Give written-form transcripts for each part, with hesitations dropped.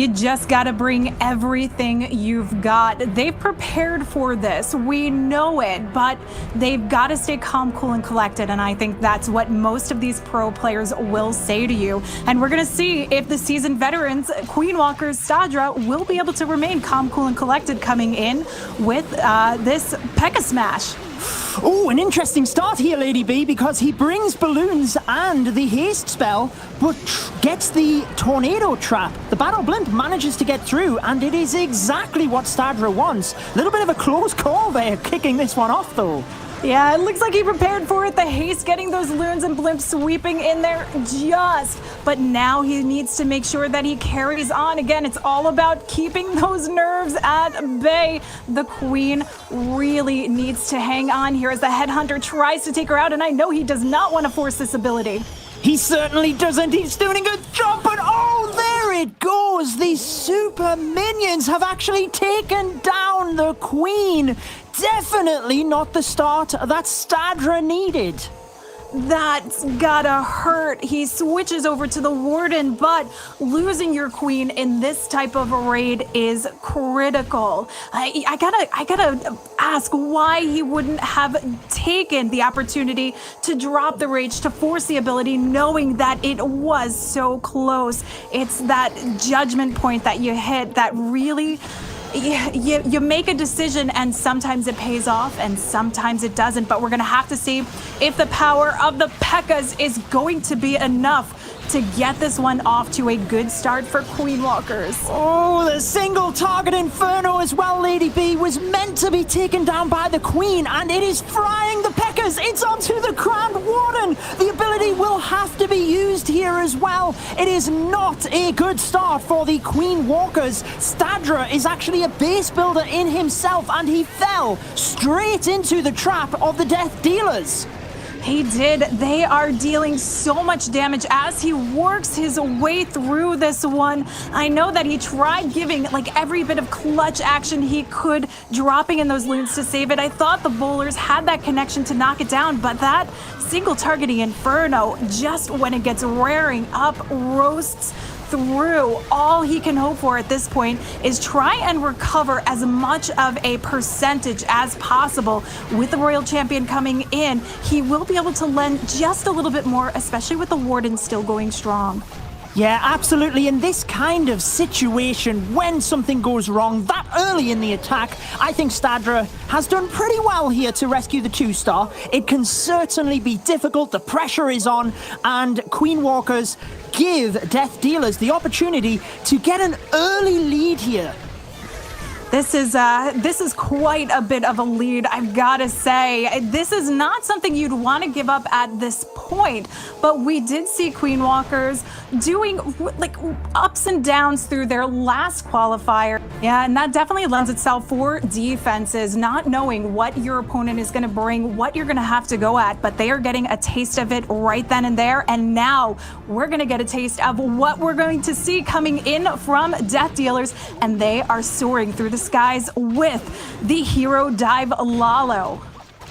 You just got to bring everything you've got. They've prepared for this. We know it, but they've got to stay calm, cool, and collected. And I think that's what most of these pro players will say to you. And we're going to see if the seasoned veterans, Queen Walkers, Stadra, will be able to remain calm, cool, and collected coming in with this P.E.K.K.A. Smash. Oh, an interesting start here, Lady B, because he brings balloons and the haste spell, but gets the tornado trap. The battle blimp manages to get through, and it is exactly what Stadra wants. A little bit of a close call there, kicking this one off, though. Yeah, it looks like he prepared for it. The haste getting those loons and blimps sweeping in there just. But now he needs to make sure that he carries on. Again, it's all about keeping those nerves at bay. The queen really needs to hang on here as the headhunter tries to take her out. And I know he does not want to force this ability. He certainly doesn't. He's doing a good job, but oh, there it goes. These super minions have actually taken down the queen. Definitely not the start that Stadra needed. That's gotta hurt. He switches over to the warden, but losing your queen in this type of raid is critical. I gotta ask why he wouldn't have taken the opportunity to drop the rage to force the ability, knowing that it was so close. It's that judgment point that you hit that really... You make a decision and sometimes it pays off and sometimes it doesn't, but we're going to have to see if the power of the P.E.K.K.A.s is going to be enough to get this one off to a good start for Queen Walkers. Oh, the single target Inferno as well, Lady B, was meant to be taken down by the Queen, and it is frying the P.E.K.K.A.s. It's onto the Crowned Warden. The ability will have to be used here as well. It is not a good start for the Queen Walkers. Stadra is actually a base builder in himself, and he fell straight into the trap of the Death Dealers. He did. They are dealing so much damage as he works his way through this one. I know that he tried giving like every bit of clutch action he could, dropping in those loons to save it. I thought the bowlers had that connection to knock it down, but that single targeting Inferno, just when it gets rearing up, roasts through. All he can hope for at this point is try and recover as much of a percentage as possible. With the Royal Champion coming in, he will be able to lend just a little bit more, especially with the Warden still going strong. Yeah, absolutely. In this kind of situation, when something goes wrong that early in the attack, I think Stadra has done pretty well here to rescue the 2-star. It can certainly be difficult. The pressure is on, and Queen Walkers give Death Dealers the opportunity to get an early lead here. This is quite a bit of a lead, I've got to say. This is not something you'd want to give up at this point, but we did see Queen Walkers doing like ups and downs through their last qualifier. Yeah, and that definitely lends itself for defenses, not knowing what your opponent is going to bring, what you're going to have to go at, but they are getting a taste of it right then and there. And now we're going to get a taste of what we're going to see coming in from Death Dealers, and they are soaring through the skies with the Hero Dive Lalo.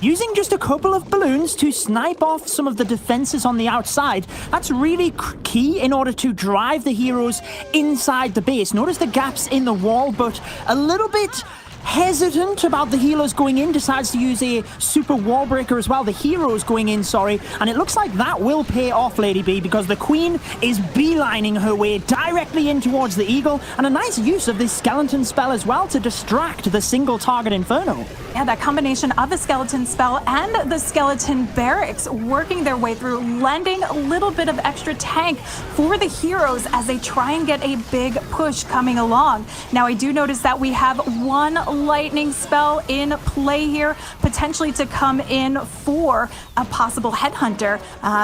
Using just a couple of balloons to snipe off some of the defenses on the outside, that's really key in order to drive the heroes inside the base. Notice the gaps in the wall, but a little bit hesitant about the healers going in, decides to use a super wall breaker as well. The heroes going in, sorry, and it looks like that will pay off, Lady B, because the Queen is beelining her way directly in towards the Eagle, and a nice use of this skeleton spell as well to distract the single target Inferno. Yeah, that combination of the skeleton spell and the skeleton barracks working their way through, lending a little bit of extra tank for the heroes as they try and get a big push coming along. Now, I do notice that we have one lightning spell in play here, potentially to come in for a possible headhunter,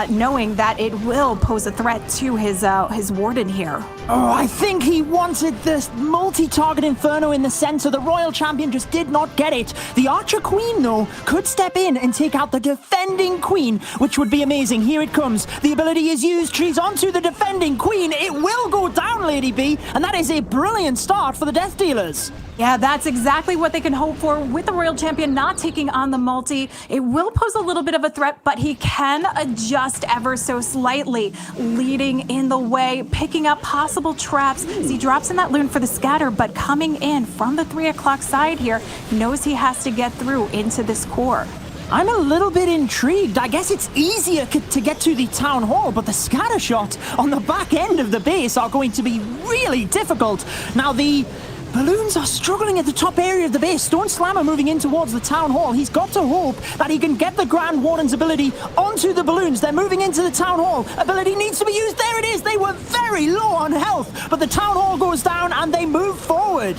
knowing that it will pose a threat to his warden here. Oh, I think he wanted this multi-target Inferno in the center. The Royal Champion just did not get it. The Archer Queen, though, could step in and take out the defending Queen, which would be amazing. Here it comes. The ability is used. She's onto the defending Queen. It will go down, Lady B, and that is a brilliant start for the Death Dealers. Yeah, that's exactly what they can hope for with the Royal Champion not taking on the multi. It will pose a little bit of a threat, but he can adjust ever so slightly, leading in the way, picking up possible traps as he drops in that loon for the scatter, but coming in from the 3 o'clock side here, knows he has to get through into this core. I'm a little bit intrigued. I guess it's easier to get to the town hall, but the scatter shot on the back end of the base are going to be really difficult. Now, the balloons are struggling at the top area of the base. Stone Slammer moving in towards the town hall. He's got to hope that he can get the Grand Warden's ability onto the balloons. They're moving into the town hall. Ability needs to be used. There it is. They were very low on health, but the town hall goes down and they move forward.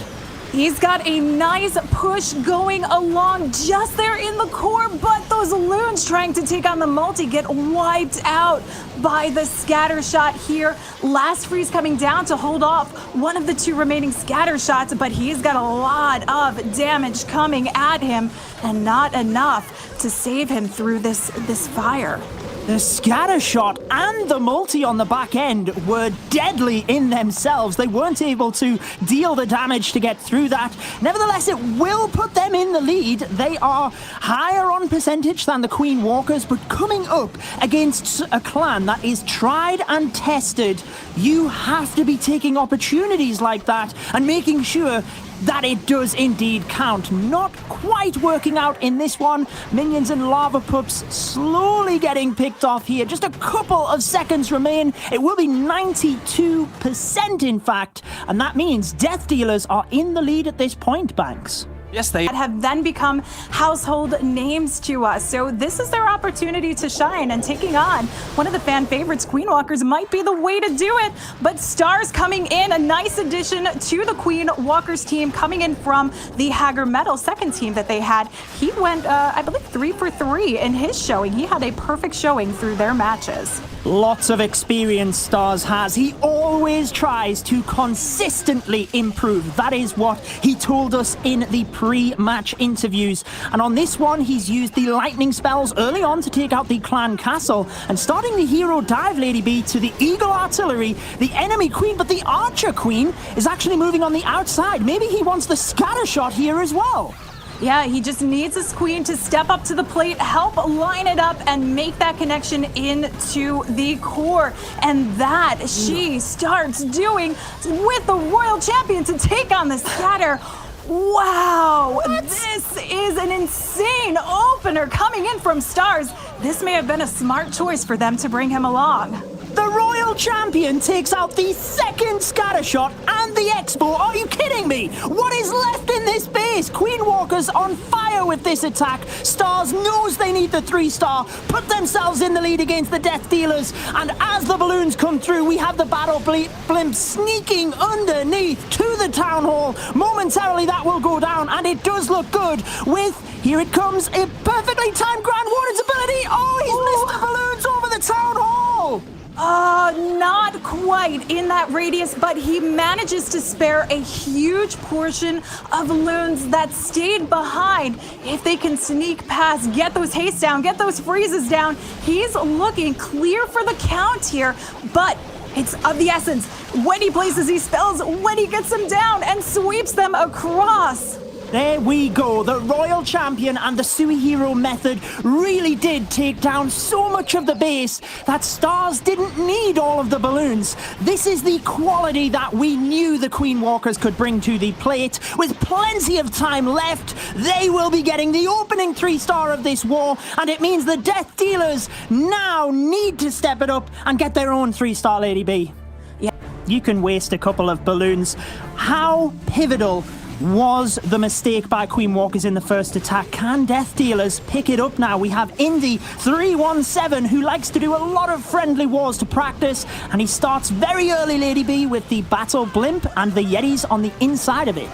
He's got a nice push going along just there in the core, but those loons trying to take on the multi get wiped out by the scatter shot here. Last freeze coming down to hold off one of the 2 remaining scatter shots, but he's got a lot of damage coming at him and not enough to save him through this fire. The scatter shot and the multi on the back end were deadly in themselves. They weren't able to deal the damage to get through that. Nevertheless, it will put them in the lead. They are higher on percentage than the Queen Walkers, but coming up against a clan that is tried and tested, you have to be taking opportunities like that and making sure that it does indeed count. Not quite working out in this one. Minions and Lava Pups slowly getting picked off here. Just a couple of seconds remain. It will be 92% in fact, and that means Death Dealers are in the lead at this point, Banks. Yes, they have then become household names to us. So this is their opportunity to shine, and taking on one of the fan favorites, Queen Walkers, might be the way to do it. But Stars coming in, a nice addition to the Queen Walkers team, coming in from the Hager Metal second team that they had. He went, I believe, 3 for 3 in his showing. He had a perfect showing through their matches. Lots of experience Stars has. He always tries to consistently improve. That is what he told us in the pre-match interviews. And on this one, he's used the lightning spells early on to take out the clan castle. And starting the hero dive, Lady B, to the Eagle Artillery, the enemy queen, but the Archer Queen is actually moving on the outside. Maybe he wants the scatter shot here as well. Yeah, he just needs his queen to step up to the plate, help line it up, and make that connection into the core. And that she starts doing with the Royal Champion to take on the scatter. Wow, this is an insane opener coming in from Stars. This may have been a smart choice for them to bring him along. The Royal Champion takes out the second scatter shot and the Expo. Are you kidding me? What is left in this base? Queen Walkers on fire with this attack. Stars knows they need the 3-star, put themselves in the lead against the Death Dealers. And as the balloons come through, we have the Battle Blimp sneaking underneath to the Town Hall. Momentarily that will go down, and it does look good with, here it comes, a perfectly timed Grand Warden's ability. Oh, he's missed the balloons over the Town Hall. Not quite in that radius, but he manages to spare a huge portion of loons that stayed behind. If they can sneak past, get those hastes down, get those freezes down, he's looking clear for the count here, but it's of the essence when he places these spells, when he gets them down and sweeps them across. There we go. The Royal Champion and the Sui Hero method really did take down so much of the base that Stars didn't need all of the balloons. This is the quality that we knew the Queen Walkers could bring to the plate. With plenty of time left, they will be getting the opening 3-star of this war, and it means the Death Dealers now need to step it up and get their own 3-star, Lady B. Yeah. You can waste a couple of balloons. How pivotal was the mistake by Queen Walkers in the first attack? Can Death Dealers pick it up now? We have Indy 317, who likes to do a lot of friendly wars to practice, and he starts very early, Lady B, with the Battle Blimp and the Yetis on the inside of it.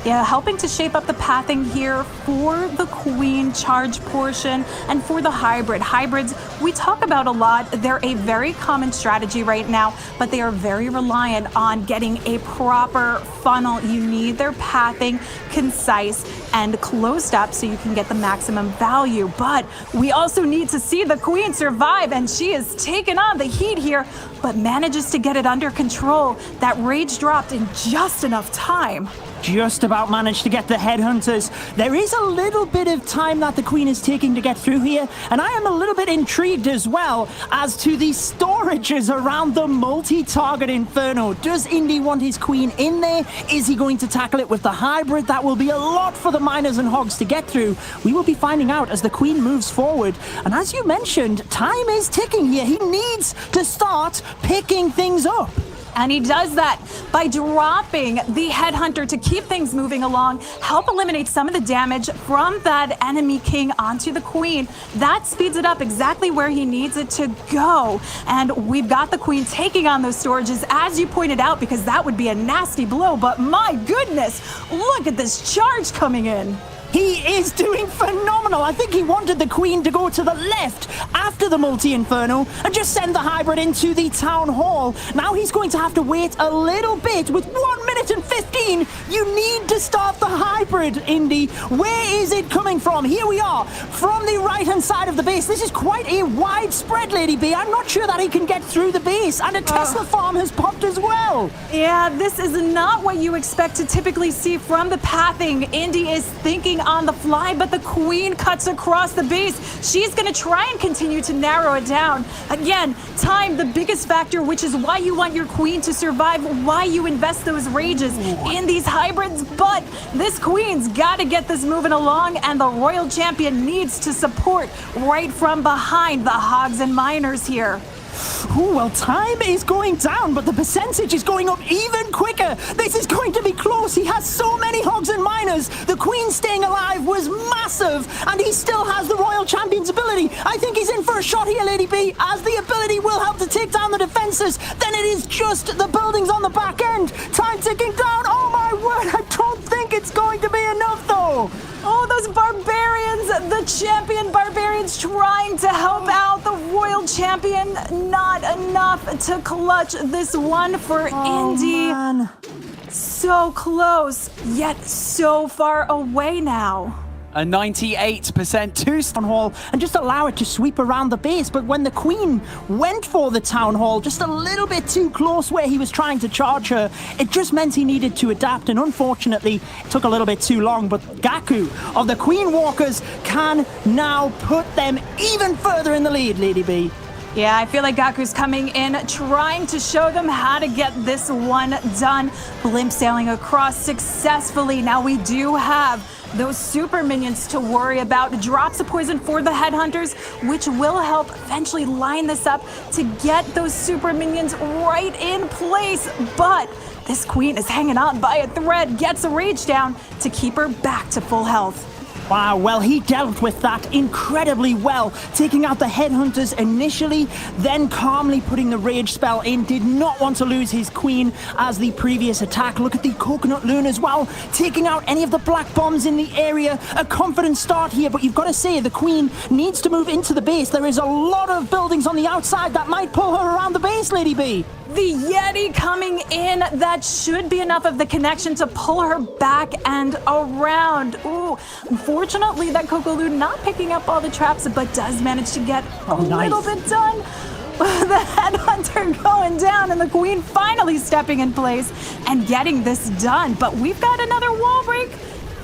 Yeah, helping to shape up the pathing here for the Queen charge portion and for the hybrid. Hybrids, we talk about a lot. They're a very common strategy right now, but they are very reliant on getting a proper funnel. You need their pathing concise and closed up so you can get the maximum value. But we also need to see the Queen survive, and she is taking on the heat here. but manages to get it under control. That rage dropped in just enough time. Just about managed to get the headhunters. There is a little bit of time that the queen is taking to get through here, and I am a little bit intrigued as well as to the storages around the multi-target inferno. Does Indy want his queen in there? Is he going to tackle it with the hybrid? That will be a lot for the miners and hogs to get through. We will be finding out as the queen moves forward, and as you mentioned, time is ticking here. He needs to start picking things up. And he does that by dropping the headhunter to keep things moving along, help eliminate some of the damage from that enemy king onto the queen. That speeds it up exactly where he needs it to go. And we've got the queen taking on those storages, as you pointed out, because that would be a nasty blow. But my goodness, look at this charge coming in. He is doing phenomenal. I think he wanted the queen to go to the left after the multi-inferno and just send the hybrid into the town hall. Now he's going to have to wait a little bit. With 1 minute and 15, you need to start the hybrid, Indy. Where is it coming from? Here we are, from the right-hand side of the base. This is quite a wide spread, Lady B. I'm not sure that he can get through the base. And a Tesla farm has popped as well. Yeah, this is not what you expect to typically see from the pathing. Indy is thinking on the fly, but the queen cuts across the base. She's going to try and continue to narrow it down. Again, time, the biggest factor, which is why you want your queen to survive, why you invest those rages in these hybrids. But this queen's got to get this moving along, and the royal champion needs to support right from behind the hogs and miners here. Ooh, well, time is going down, but the percentage is going up even quicker. This is going to be close. He has so many hogs and miners. The queen staying alive was massive, and he still has the royal champion's ability. I think he's in for a shot here, Lady B, as the ability will help to take down the defenses. Then it is just the buildings on the back end. Time ticking down. Oh, my word. I don't think it's going to be enough, though. Oh, those barbarians, the champion barbarians trying to help out the royal champion. Not enough to clutch this one for Indy. Man. So close, yet so far away now. A 98% town hall and just allow it to sweep around the base. But when the queen went for the town hall just a little bit too close where he was trying to charge her, it just meant he needed to adapt, and unfortunately it took a little bit too long. But Gaku of the Queen Walkers can now put them even further in the lead, Lady B. Yeah, I feel like Gaku's coming in, trying to show them how to get this one done. Blimp sailing across successfully. Now we do have those super minions to worry about. Drops of poison for the headhunters, which will help eventually line this up to get those super minions right in place. But this queen is hanging on by a thread, gets a rage down to keep her back to full health. Wow, well, he dealt with that incredibly well, taking out the headhunters initially, then calmly putting the rage spell in. Did not want to lose his queen as the previous attack. Look at the coconut loon as well, taking out any of the black bombs in the area. A confident start here, but you've got to say the queen needs to move into the base. There is a lot of buildings on the outside that might pull her around the base, Lady B. The Yeti coming in, that should be enough of the connection to pull her back and around. Ooh, unfortunately, that Cocoloon not picking up all the traps, but does manage to get a little bit done. The headhunter going down, and the queen finally stepping in place and getting this done. But we've got another wall break,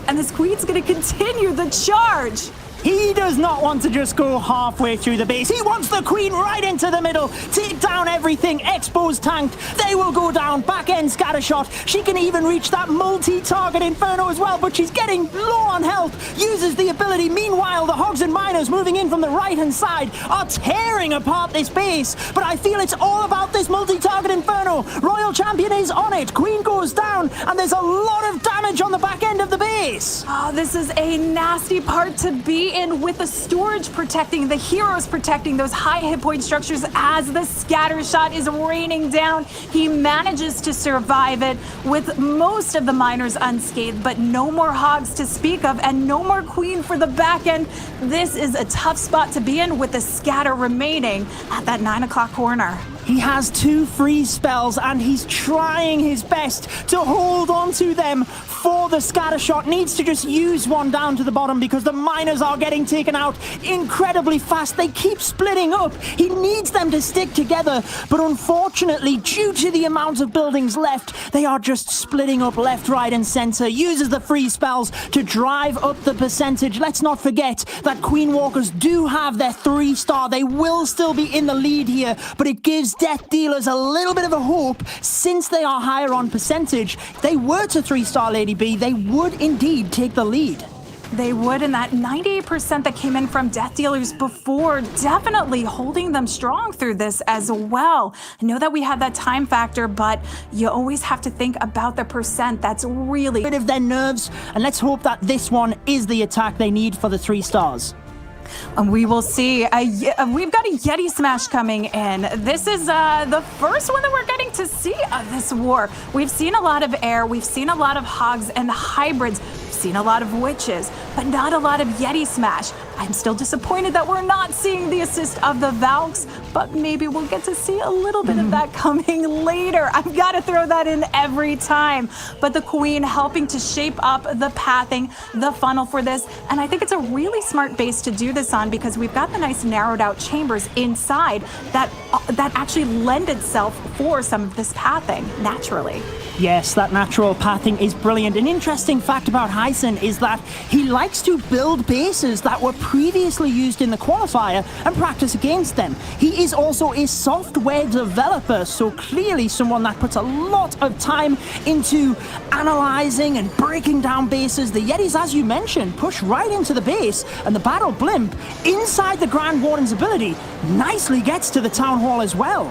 and this queen's going to continue the charge. He does not want to just go halfway through the base. He wants the queen right into the middle. Take down everything. Exposed tanked. They will go down. Back end scatter shot. She can even reach that multi-target inferno as well, but she's getting low on health. Uses the ability. Meanwhile, the hogs and miners moving in from the right-hand side are tearing apart this base. But I feel it's all about this multi-target inferno. Royal Champion is on it. Queen goes down, and there's a lot of damage on the back end of the base. Oh, this is a nasty part to be in, with the storage protecting, the heroes protecting those high hit point structures as the scatter shot is raining down. He manages to survive it with most of the miners unscathed, but no more hogs to speak of and no more queen for the back end. This is a tough spot to be in with the scatter remaining at that 9 o'clock corner. He has 2 freeze spells and he's trying his best to hold on to them for the scatter shot. Needs to just use one down to the bottom because the miners are getting taken out incredibly fast. They keep splitting up. He needs them to stick together, but unfortunately, due to the amount of buildings left, they are just splitting up left, right, and center. Uses the freeze spells to drive up the percentage. Let's not forget that Queen Walkers do have their 3-star. They will still be in the lead here, but it gives Death Dealers a little bit of a hope since they are higher on percentage. If they were to 3-star Lady B, they would indeed take the lead. They would, and that 98% that came in from Death Dealers before definitely holding them strong through this as well. I know that we had that time factor, but you always have to think about the percent. That's really rid of their nerves, and let's hope that this one is the attack they need for the 3 stars. And we will see. We've got a Yeti Smash coming in. This is the first one that we're getting to see of this war. We've seen a lot of air. We've seen a lot of hogs and hybrids. We've seen a lot of witches, but not a lot of Yeti Smash. I'm still disappointed that we're not seeing the assist of the Valks, but maybe we'll get to see a little bit of that coming later. I've got to throw that in every time. But the Queen helping to shape up the pathing, the funnel for this, and I think it's a really smart base to do this on because we've got the nice narrowed out chambers inside that actually lend itself for some of this pathing naturally. Yes, that natural pathing is brilliant. An interesting fact about Heisen is that he likes to build bases that were previously used in the qualifier and practice against them. He is also a software developer, so clearly someone that puts a lot of time into analyzing and breaking down bases. The Yetis, as you mentioned, push right into the base, and the Battle Blimp, inside the Grand Warden's ability, nicely gets to the Town Hall as well.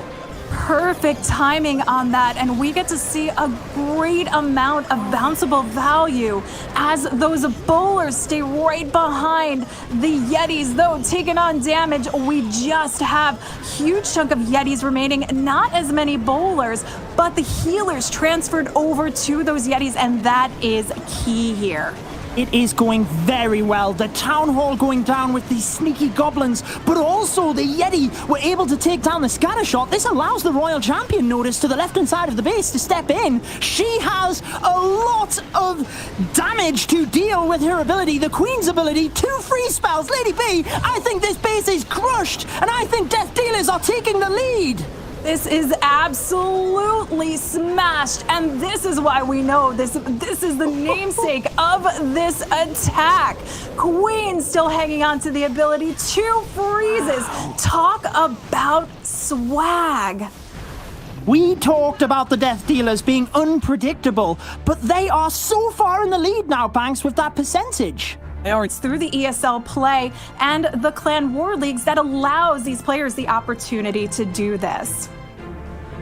Perfect timing on that, and we get to see a great amount of bounceable value as those bowlers stay right behind the Yetis, though taking on damage. We just have huge chunk of Yetis remaining, not as many bowlers, but the healers transferred over to those Yetis, and that is key here. It is going very well. The Town Hall going down with these sneaky goblins, but also the Yeti were able to take down the scatter shot. This allows the Royal Champion, notice, to the left-hand side of the base to step in. She has a lot of damage to deal with her ability. The Queen's ability, 2 free spells. Lady B, I think this base is crushed, and I think Death Dealers are taking the lead. This is absolutely smashed, and this is why we know this is the namesake of this attack. Queen still hanging on to the ability, 2 freezes. Wow. Talk about swag. We talked about the Death Dealers being unpredictable, but they are so far in the lead now, Banks, with that percentage. It's through the ESL play and the Clan War Leagues that allows these players the opportunity to do this.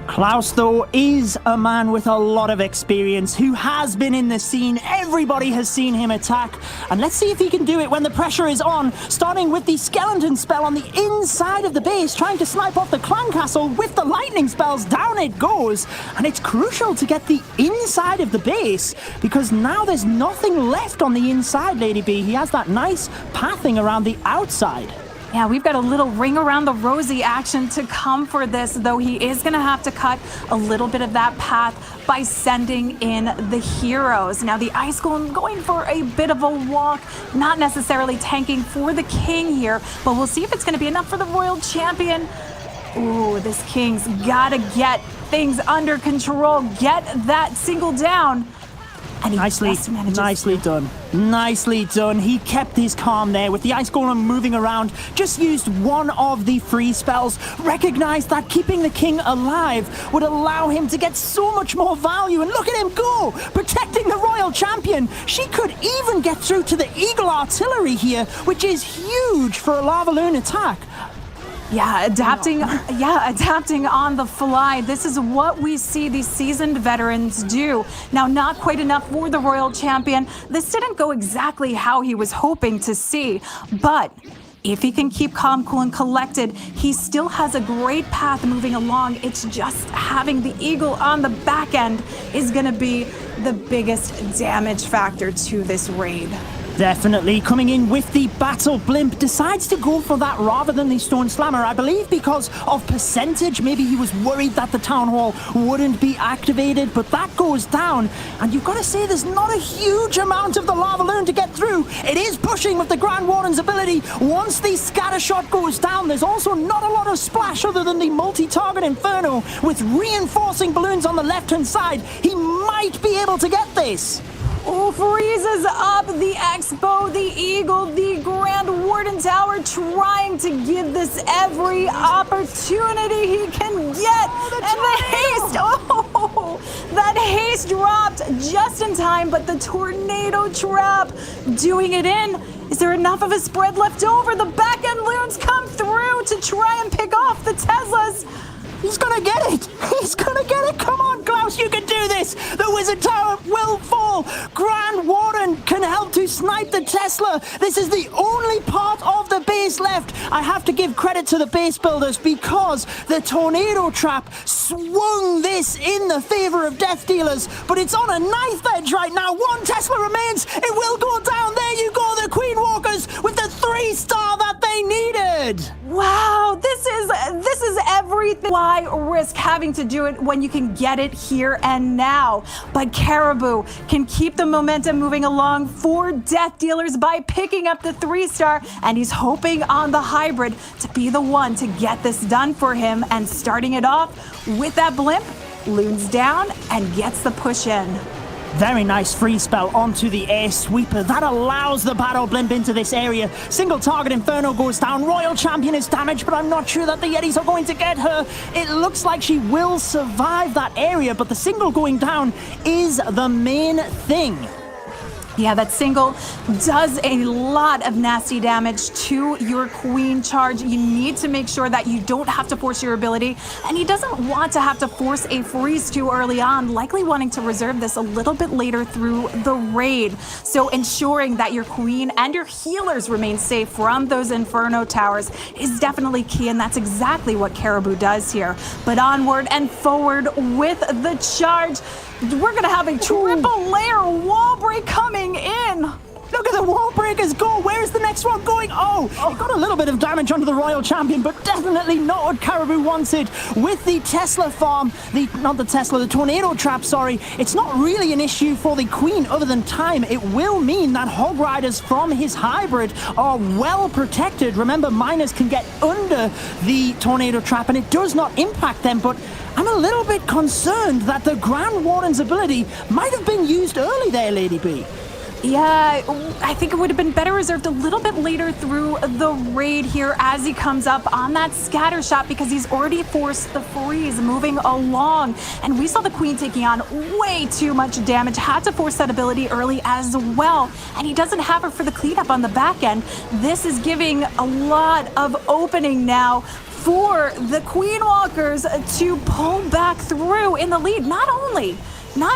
Klaus, though, is a man with a lot of experience who has been in the scene. Everybody has seen him attack. And let's see if he can do it when the pressure is on. Starting with the skeleton spell on the inside of the base, trying to snipe off the clan castle with the lightning spells. Down it goes. And it's crucial to get the inside of the base because now there's nothing left on the inside, Lady B. He has that nice pathing around the outside. Yeah, we've got a little ring around the rosy action to come for this, though he is going to have to cut a little bit of that path by sending in the heroes. Now, the Ice Golem going for a bit of a walk, not necessarily tanking for the King here, but we'll see if it's going to be enough for the Royal Champion. Ooh, this King's got to get things under control, get that single down. And nicely done. Nicely done. He kept his calm there with the Ice Golem moving around. Just used one of the free spells. Recognized that keeping the King alive would allow him to get so much more value. And look at him go! Protecting the Royal Champion. She could even get through to the Eagle Artillery here, which is huge for a Lava Loon attack. Yeah, adapting on the fly. This is what we see these seasoned veterans do. Now, not quite enough for the Royal Champion. This didn't go exactly how he was hoping to see, but if he can keep calm, cool, and collected, he still has a great path moving along. It's just having the Eagle on the back end is going to be the biggest damage factor to this raid. Definitely coming in with the battle blimp, decides to go for that rather than the stone slammer, I believe because of percentage. Maybe he was worried that the town hall wouldn't be activated, but that goes down, and you've got to say there's not a huge amount of the lava loon to get through. It is pushing with the Grand Warden's ability. Once the scatter shot goes down, there's also not a lot of splash other than the multi-target inferno. With reinforcing balloons on the left-hand side, he might be able to get this. Oh, freezes up the Expo, the Eagle, the Grand Warden Tower, trying to give this every opportunity he can get. And the haste, that haste dropped just in time, but the tornado trap doing it in. Is there enough of a spread left over? The back end loons come through to try and pick off the Teslas. He's gonna get it! He's gonna get it! Come on, Klaus, you can do this! The Wizard Tower will fall! Grand Warden can help to snipe the Tesla! This is the only part of the base left! I have to give credit to the base builders because the tornado trap swung this in the favor of Death Dealers, but it's on a knife edge right now. One Tesla remains! It will go down! There you go, the Queen Walkers with the 3-star that they needed! Wow, this is everything. Why risk having to do it when you can get it here and now? But Caribou can keep the momentum moving along for Death Dealers by picking up the 3-star, and he's hoping on the hybrid to be the one to get this done for him, and starting it off with that blimp, loons down and gets the push in. Very nice free spell onto the air sweeper. That allows the battle blimp into this area. Single target inferno goes down. Royal Champion is damaged, but I'm not sure that the Yetis are going to get her. It looks like she will survive that area, but the single going down is the main thing. Yeah, that single does a lot of nasty damage to your queen charge. You need to make sure that you don't have to force your ability, and he doesn't want to have to force a freeze too early on, likely wanting to reserve this a little bit later through the raid. So ensuring that your queen and your healers remain safe from those inferno towers is definitely key, and that's exactly what Caribou does here. But onward and forward with the charge. We're gonna have a triple layer wall break coming in. Look at the wall breakers go. Where's the next one going? Oh, it got a little bit of damage onto the Royal Champion, but definitely not what Caribou wanted. With the Tesla farm, the tornado trap, sorry, it's not really an issue for the Queen other than time. It will mean that Hog Riders from his hybrid are well protected. Remember, miners can get under the tornado trap and it does not impact them, but I'm a little bit concerned that the Grand Warden's ability might have been used early there, Lady B. Yeah, I think it would have been better reserved a little bit later through the raid here as he comes up on that scatter shot, because he's already forced the freeze moving along. And we saw the Queen taking on way too much damage, had to force that ability early as well. And he doesn't have her for the cleanup on the back end. This is giving a lot of opening now for the Queen Walkers to pull back through in the lead. Not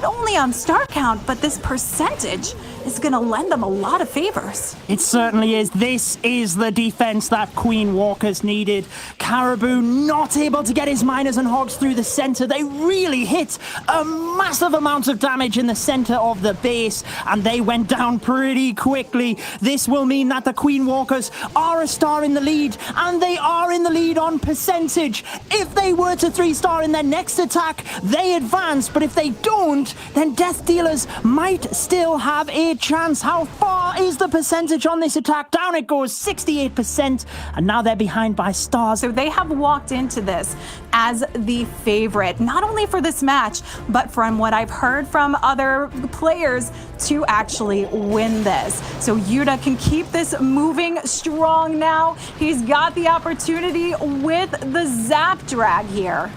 only on star count, but this percentage is going to lend them a lot of favors. It certainly is. This is the defense that Queen Walkers needed. Caribou not able to get his miners and hogs through the center. They really hit a massive amount of damage in the center of the base, and they went down pretty quickly. This will mean that the Queen Walkers are a star in the lead, and they are in the lead on percentage. If they were to 3-star in their next attack, they advance, but if they don't, then Death Dealers might still have a chance. How far is the percentage on this attack? Down it goes, 68%, and now they're behind by stars. So they have walked into this as the favorite, not only for this match, but from what I've heard from other players, to actually win this. So Yuta can keep this moving strong now. He's got the opportunity with the Zap Drag here.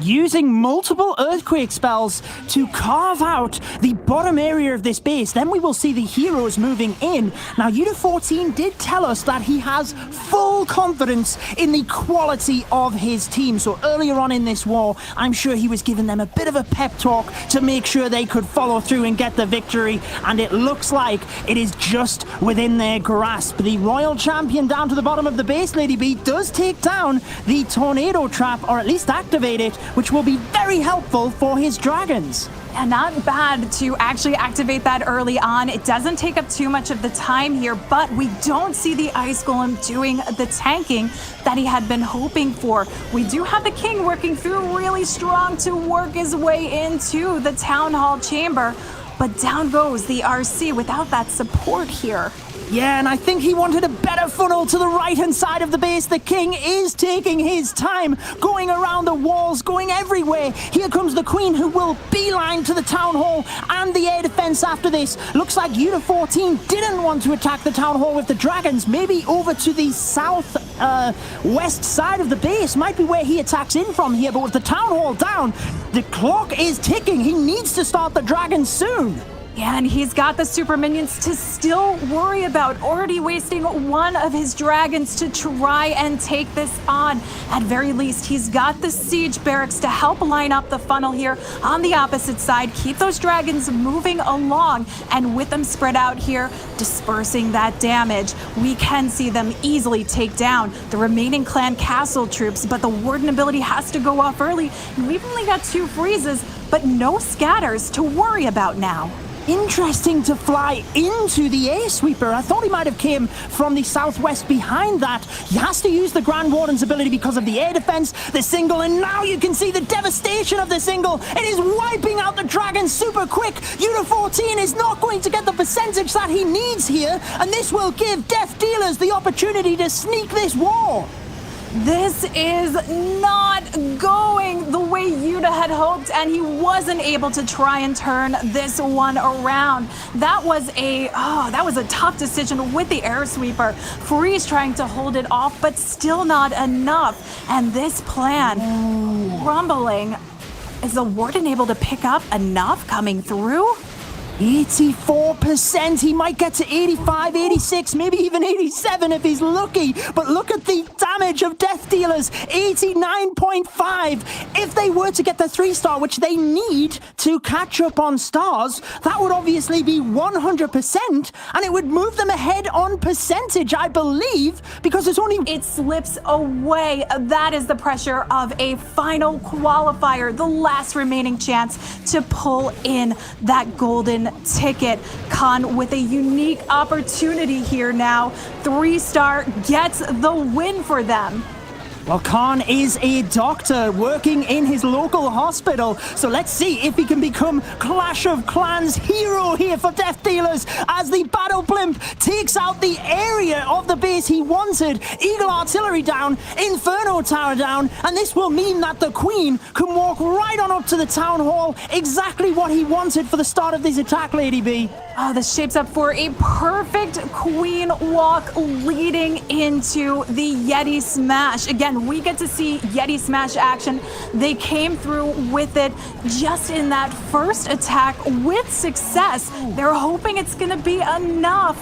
Using multiple earthquake spells to carve out the bottom area of this base. Then we will see the heroes moving in. Now, Yuta 14 did tell us that he has full confidence in the quality of his team. So earlier on in this war, I'm sure he was giving them a bit of a pep talk to make sure they could follow through and get the victory. And it looks like it is just within their grasp. The Royal Champion down to the bottom of the base, Lady B, does take down the tornado trap, or at least activate it, which will be very helpful for his dragons. And not bad to actually activate that early on. It doesn't take up too much of the time here, but we don't see the Ice Golem doing the tanking that he had been hoping for. We do have the King working through really strong to work his way into the Town Hall chamber, but down goes the RC without that support here. Yeah, and I think he wanted a better funnel to the right-hand side of the base. The King is taking his time, going around the walls, going everywhere. Here comes the Queen, who will beeline to the Town Hall and the air defense after this. Looks like Unit 14 didn't want to attack the Town Hall with the dragons. Maybe over to the south west side of the base might be where he attacks in from here. But with the Town Hall down, the clock is ticking. He needs to start the dragons soon. Yeah, and he's got the super minions to still worry about, already wasting one of his dragons to try and take this on. At very least, he's got the siege barracks to help line up the funnel here on the opposite side, keep those dragons moving along, and with them spread out here, dispersing that damage, we can see them easily take down the remaining clan castle troops, but the warden ability has to go off early, and we've only got 2 freezes, but no scatters to worry about now. Interesting to fly into the air sweeper. I thought he might have came from the southwest behind that. He has to use the Grand Warden's ability because of the air defense, the single, and now you can see the devastation of the single. It is wiping out the dragon super quick. Unit 14 is not going to get the percentage that he needs here, and this will give Death Dealers the opportunity to sneak this war. This is not going the way Yuta had hoped, and he wasn't able to try and turn this one around. That was a tough decision with the air sweeper. Freeze trying to hold it off, but still not enough. And this plan crumbling. Is the warden able to pick up enough coming through? 84%. He might get to 85, 86, maybe even 87 if he's lucky. But look at the damage of Death Dealers, 89.5. If they were to get the 3-star, which they need to catch up on stars, that would obviously be 100%, and it would move them ahead on percentage, I believe, because it's only... It slips away. That is the pressure of a final qualifier, the last remaining chance to pull in that golden ticket. Khan with a unique opportunity here now. 3-star gets the win for them. Well, Khan is a doctor working in his local hospital, so let's see if he can become Clash of Clans hero here for Death Dealers as the Battle Blimp takes out the area of the base he wanted. Eagle Artillery down, Inferno Tower down, and this will mean that the Queen can walk right on up to the Town Hall, exactly what he wanted for the start of this attack, Lady B. Oh, this shapes up for a perfect Queen walk leading into the Yeti Smash. Again, we get to see Yeti Smash action. They came through with it just in that first attack with success. They're hoping it's going to be enough.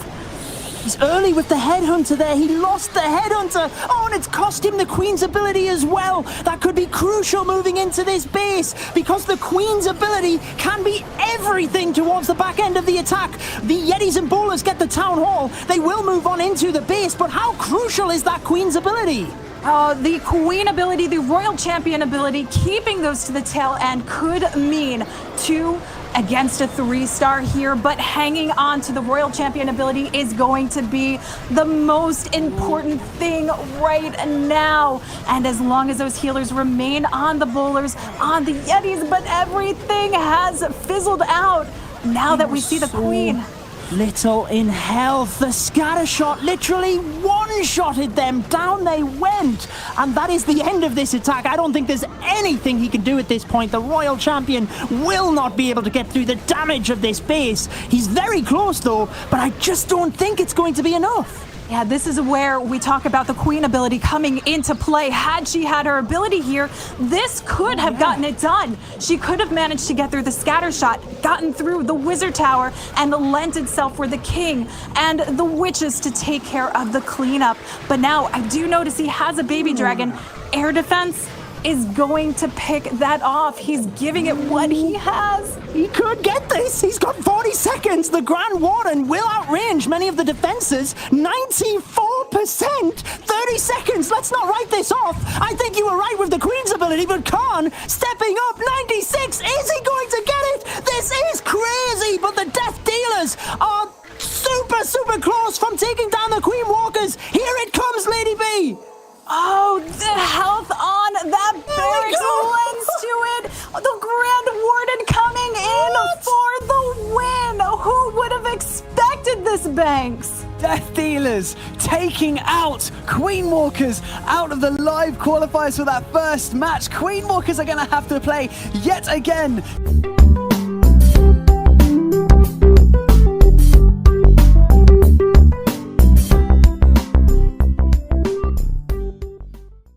He's early with the Headhunter there. He lost the Headhunter. Oh, and it's cost him the Queen's ability as well. That could be crucial moving into this base because the Queen's ability can be everything towards the back end of the attack. The Yetis and Bowlers get the Town Hall. They will move on into the base, but how crucial is that Queen's ability? The Queen ability, the Royal Champion ability, keeping those to the tail end could mean 2 against a 3-star here, but hanging on to the Royal Champion ability is going to be the most important thing right now. And as long as those healers remain on the Bowlers, on the Yetis, but everything has fizzled out now that we see the Queen. Little in health. The scatter shot literally one-shotted them. Down they went. And that is the end of this attack. I don't think there's anything he can do at this point. The Royal Champion will not be able to get through the damage of this base. He's very close though, but I just don't think it's going to be enough. Yeah, this is where we talk about the Queen ability coming into play. Had she had her ability here, this could have gotten it done. She could have managed to get through the scatter shot, gotten through the Wizard Tower, and lent itself for the King and the Witches to take care of the cleanup. But now I do notice he has a baby dragon. Air defense is going to pick that off. He's giving it what he has. He could get this. He's got 40 seconds. The Grand Warden will outrange many of the defenses. 94%, 30 seconds. Let's not write this off. I think you were right with the Queen's ability, but Khan stepping up. 96. Is he going to get it? This is crazy, but the Death Dealers are super close from taking down the Queen Walkers. Here it comes, Lady B. Oh, the health on that barracks lends to it. The Grand Warden coming in for the win. Who would have expected this, Banks? Death Dealers taking out Queen Walkers out of the live qualifiers for that first match. Queen Walkers are going to have to play yet again.